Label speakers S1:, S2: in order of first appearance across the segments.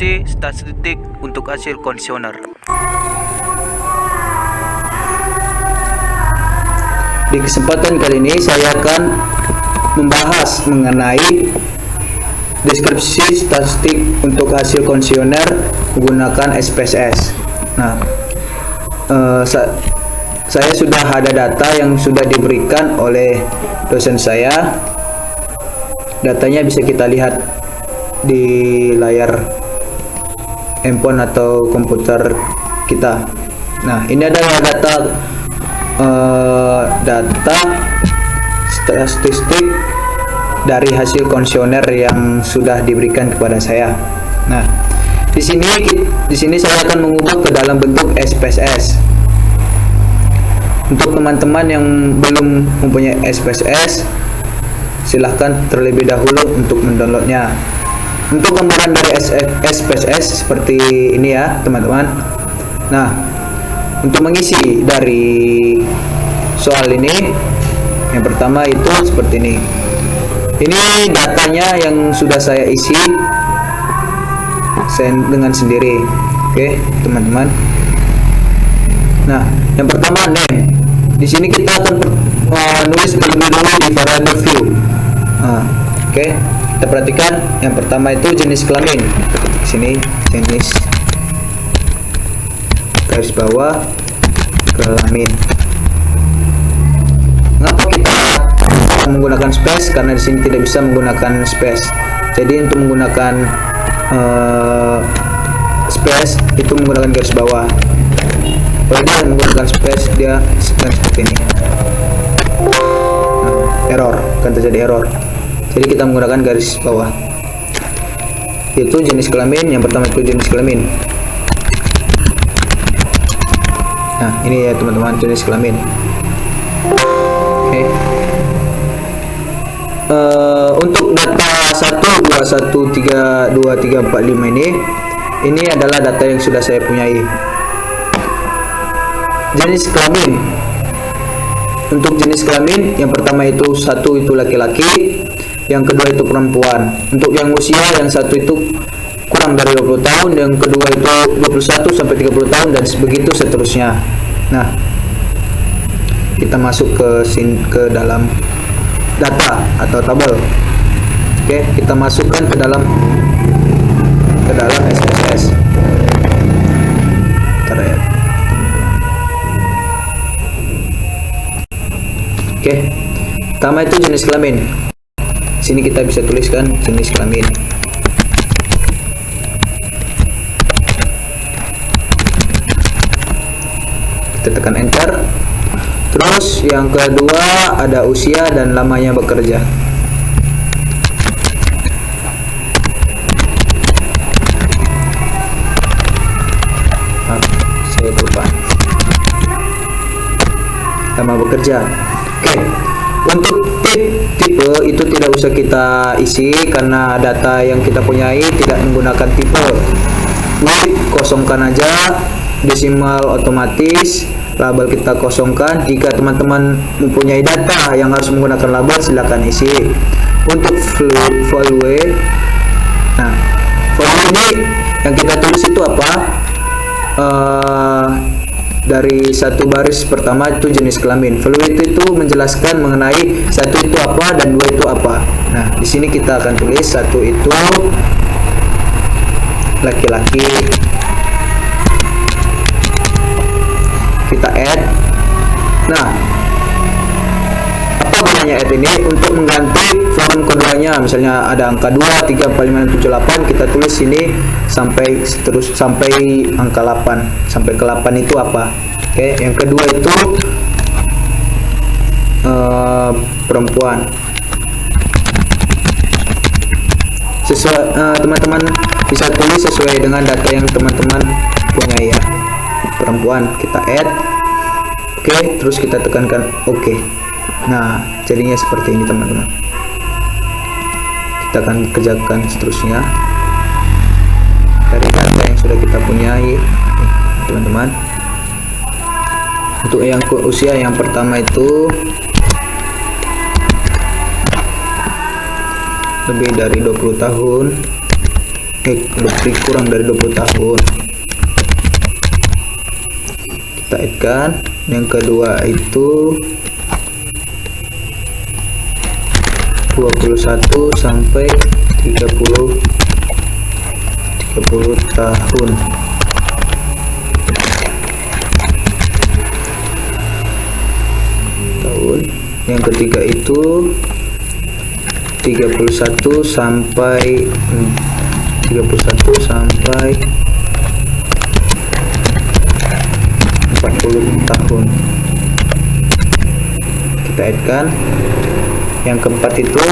S1: Deskripsi statistik untuk hasil kondisioner.
S2: Di kesempatan kali ini saya akan membahas mengenai deskripsi statistik untuk hasil kondisioner menggunakan SPSS. Nah, saya sudah ada data yang sudah diberikan oleh dosen saya. Datanya bisa kita lihat di layar handphone atau komputer kita. Nah, ini adalah data statistik dari hasil kondisioner yang sudah diberikan kepada saya. Nah, di sini saya akan mengubah ke dalam bentuk SPSS. Untuk teman-teman yang belum mempunyai SPSS, silahkan terlebih dahulu untuk mendownloadnya. Untuk gambaran dari SPSS seperti ini ya, teman-teman. Nah, untuk mengisi dari soal ini, yang pertama itu seperti ini. Ini datanya yang sudah saya isi dengan sendiri. Oke, teman-teman. Nah, yang pertama name. Di sini kita akan menulis terlebih dahulu di variable view. Oke, kita perhatikan yang pertama itu jenis kelamin. Di sini jenis garis bawah kelamin. Mengapa kita menggunakan space? Karena di sini tidak bisa menggunakan space. Jadi untuk menggunakan space itu menggunakan garis bawah. Kalau dia menggunakan space, dia seperti ini. Error, akan terjadi error. Jadi kita menggunakan garis bawah. Itu jenis kelamin. Yang pertama itu jenis kelamin. Nah, ini ya teman-teman, jenis kelamin. Oke. Untuk data 1, 2, 1, 3, 2, 3, 4, 5 ini adalah data yang sudah saya punyai. Jenis kelamin. Untuk jenis kelamin, yang pertama itu satu itu laki-laki, yang kedua itu perempuan. Untuk yang usia, yang satu itu kurang dari 20 tahun, yang kedua itu 21 sampai 30 tahun, dan begitu seterusnya. Nah, kita masuk ke dalam data atau tabel. Oke, kita masukkan ke dalam SPSS. Oke, pertama itu jenis kelamin. Sini kita bisa tuliskan jenis kelamin. Kita tekan enter. Terus yang kedua ada usia dan lamanya bekerja. Saya lupa. Lama bekerja. Oke, untuk tipe itu tidak usah kita isi karena data yang kita punyai tidak menggunakan tipe. Width kosongkan aja, desimal otomatis, label kita kosongkan. Jika teman-teman mempunyai data yang harus menggunakan label, silakan isi. Untuk value, nah value ini yang kita tulis itu apa? Dari satu baris pertama itu jenis kelamin. Value itu menjelaskan mengenai satu itu apa dan dua itu apa. Nah, di sini kita akan tulis satu itu laki-laki. Kita add. Nah, apa gunanya add ini? Untuk mengganti form keduanya. Misalnya ada angka 2, 3, 4, 5, 6, 7, 8, kita tulis sini sampai angka 8. Sampai ke 8 itu apa? Oke, yang kedua itu perempuan. Sesuai teman-teman bisa tulis sesuai dengan data yang teman-teman punya ya. Perempuan kita add. Oke, terus kita tekankan oke. Nah, jadinya seperti ini teman-teman. Kita akan kerjakan seterusnya dari data yang sudah kita punyai, teman-teman. Untuk yang usia yang pertama itu lebih dari 20 tahun. lebih kurang dari 20 tahun. Kita add-kan. Yang kedua itu 21 sampai 30 tahun. Yang ketiga itu 31 sampai 40 tahun. Kita add-kan. Yang keempat itu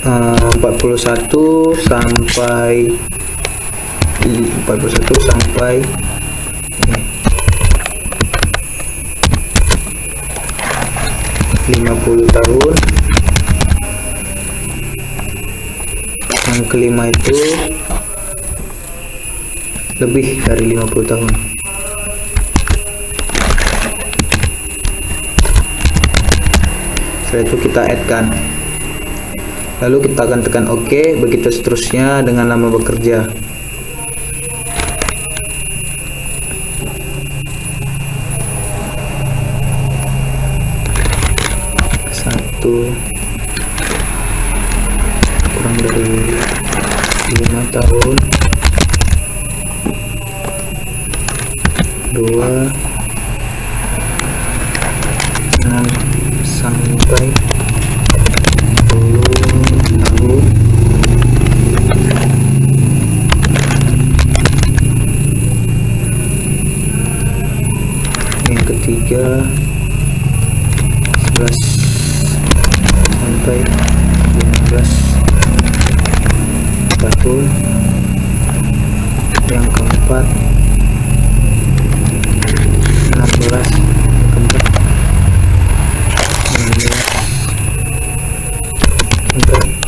S2: 41 sampai 50 tahun. Yang kelima itu lebih dari 50 tahun. Setelah itu kita add-kan. Lalu kita akan tekan OK, begitu seterusnya dengan lama bekerja. Kurang dari 5 tahun. 2 6 sampai 10 tahun. Yang ketiga 11 sampai 15 tahun. Yang keempat 16 sampai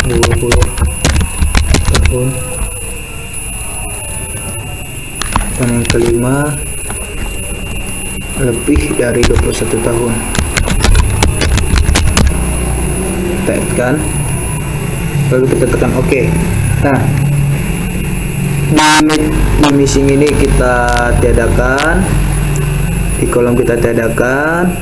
S2: 20 tahun. Dan yang kelima lebih dari 21 tahun. Kita add-kan, lalu kita tekan OK. Nah, di missing ini kita tiadakan, di kolom kita tiadakan,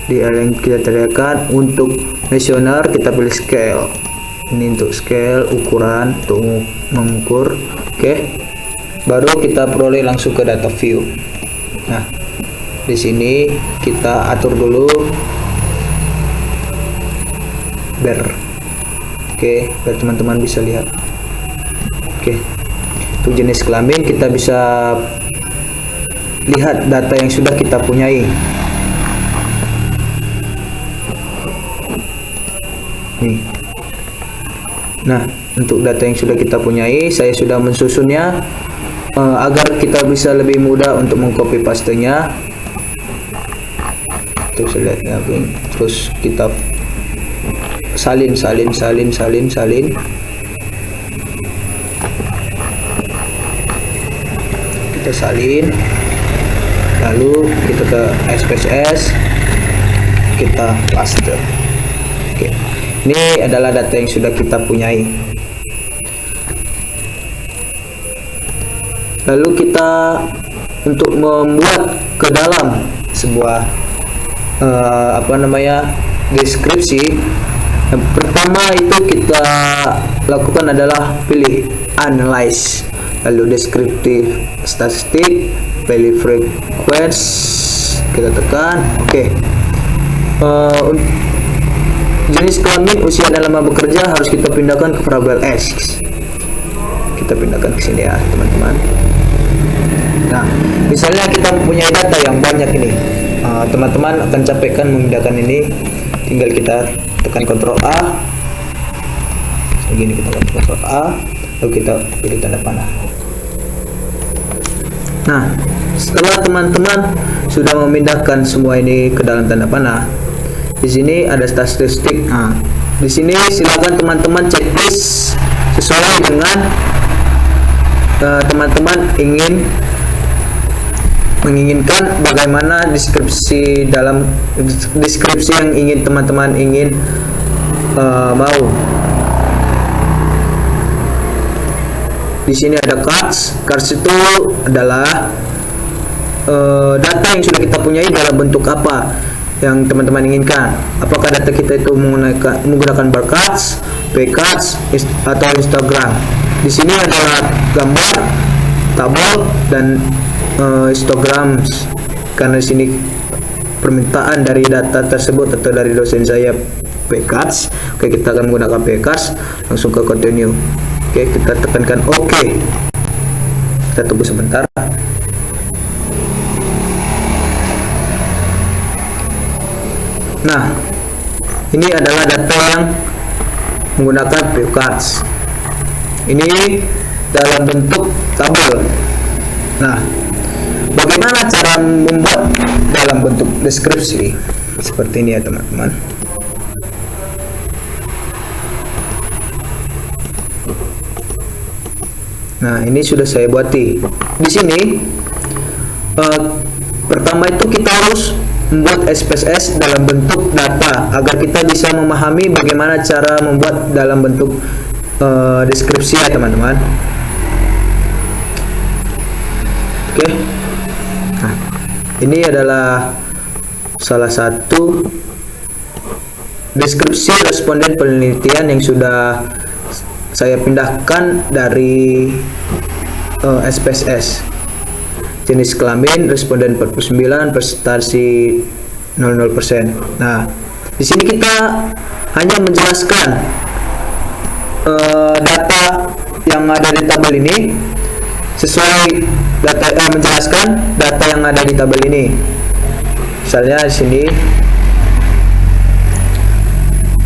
S2: di area yang kita tiadakan. Untuk mesioner kita pilih scale. Ini untuk scale, ukuran untuk mengukur. Oke, baru kita peroleh langsung ke data view. Nah, di sini kita atur dulu bar. Oke, biar teman-teman bisa lihat. Oke, untuk jenis kelamin kita bisa lihat data yang sudah kita punyai. Nih. Nah, untuk data yang sudah kita punyai, saya sudah mensusunnya agar kita bisa lebih mudah untuk mengcopy pastenya. Terus lihatnya, terus kita salin. Kita salin, lalu kita ke SPSS, kita paste. Oke, ini adalah data yang sudah kita punyai. Lalu kita untuk membuat ke dalam sebuah deskripsi, yang pertama itu kita lakukan adalah pilih analyze, lalu deskriptif statistik, pilih frequency, kita tekan OK. Jenis kelamin, usia dan lama bekerja harus kita pindahkan ke variabel X. Kita pindahkan ke sini ya teman-teman. Nah, misalnya kita mempunyai data yang banyak ini, teman-teman akan capekkan memindahkan ini. Tinggal kita tekan Ctrl A, begini, kita tekan Ctrl A, lalu kita pilih tanda panah. Nah, setelah teman-teman sudah memindahkan semua ini ke dalam tanda panah, di sini ada statistik. Nah, di sini silakan teman-teman checklist sesuai dengan teman-teman ingin menginginkan bagaimana deskripsi yang ingin teman-teman mau. Di sini ada cards. Cards itu adalah data yang sudah kita punyai dalam bentuk apa yang teman-teman inginkan. Apakah data kita itu menggunakan bar cards, pay cards, atau histogram. Di sini adalah gambar, tabel, dan histogram. Karena di sini permintaan dari data tersebut atau dari dosen saya pay cards. Oke, kita akan menggunakan pay cards. Langsung ke continue. Oke, kita tekankan OK. Kita tunggu sebentar. Nah, ini adalah data yang menggunakan pay cards. Ini dalam bentuk tabel. Nah, bagaimana cara membuat dalam bentuk deskripsi? Seperti ini ya teman-teman. Nah, ini sudah saya buati. Di sini pertama itu kita harus membuat SPSS dalam bentuk data agar kita bisa memahami bagaimana cara membuat dalam bentuk deskripsi ya teman-teman. Oke. Nah, ini adalah salah satu deskripsi responden penelitian yang sudah saya pindahkan dari SPSS. Jenis kelamin responden 49, prestasi 00%. Nah, di sini kita hanya menjelaskan data yang ada di tabel ini sesuai menjelaskan data yang ada di tabel ini. Misalnya di sini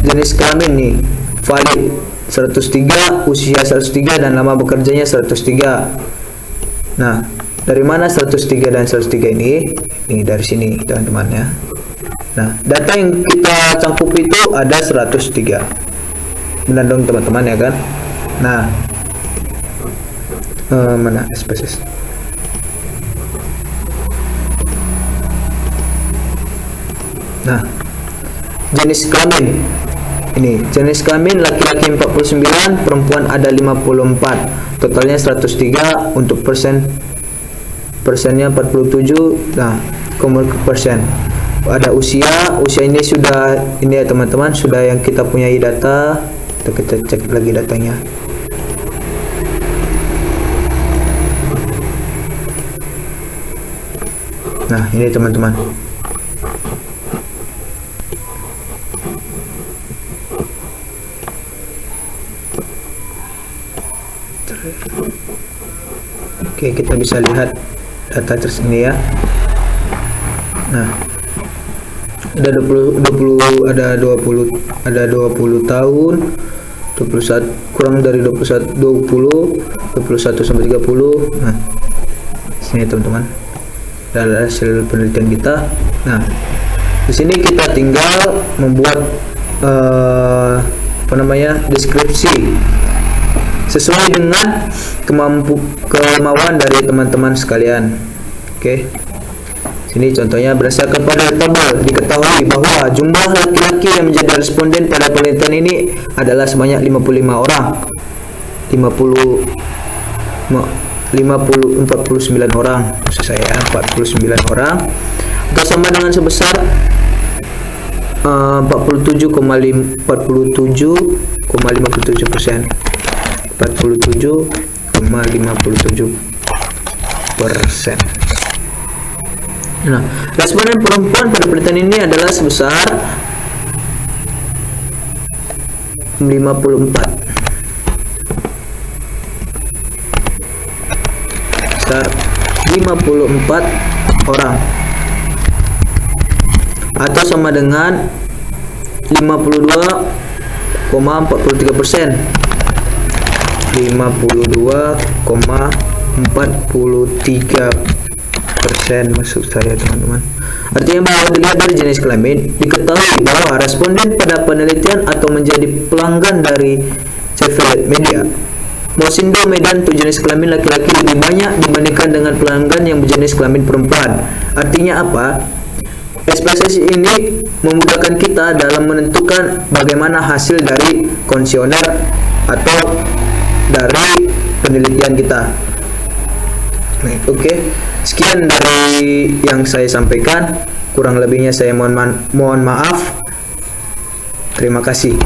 S2: jenis kelamin nih valid 103, usia 103, dan lama bekerjanya 103. Nah, dari mana 103 dan 103 ini? Ini dari sini teman-teman ya. Nah, data yang kita cangkup itu ada 103. Benar dong teman-teman ya kan? Nah, mana SPSS? Nah, jenis kelamin. Ini jenis kelamin laki-laki 49, perempuan ada 54. Totalnya 103. Untuk persennya 47. Nah, persen. Ada usia ini sudah ini ya teman-teman, sudah yang kita punyai data. Kita cek lagi datanya. Nah, ini teman-teman. Oke, kita bisa lihat data tersini ya. Nah, ada 20 tahun, 21 kurang dari 21 sampai 30. Nah, sini teman-teman. Ada hasil penelitian kita. Nah, di sini kita tinggal membuat deskripsi sesuai dengan kemauan dari teman-teman sekalian. Oke. Sini contohnya, berdasarkan pada tabel diketahui bahwa jumlah laki-laki yang menjadi responden pada penelitian ini adalah sebanyak 49 orang. 49 orang, maksud saya 49 orang, atau sama dengan sebesar 47,57%. 47,57%. Nah, responden perempuan pada penelitian ini adalah sebesar 54. Sebesar 54 orang, atau sama dengan 52,43%. 52,43% maksud saya teman-teman. Artinya bahwa dilihat dari jenis kelamin, diketahui bahwa responden pada penelitian atau menjadi pelanggan dari Chevrolet Media Mosindo Medan untuk jenis kelamin laki-laki lebih banyak dibandingkan dengan pelanggan yang berjenis kelamin perempuan. Artinya apa? Spesies ini memudahkan kita dalam menentukan bagaimana hasil dari kondisioner atau dari penelitian kita. Oke, sekian dari yang saya sampaikan. Kurang lebihnya saya mohon maaf. Terima kasih.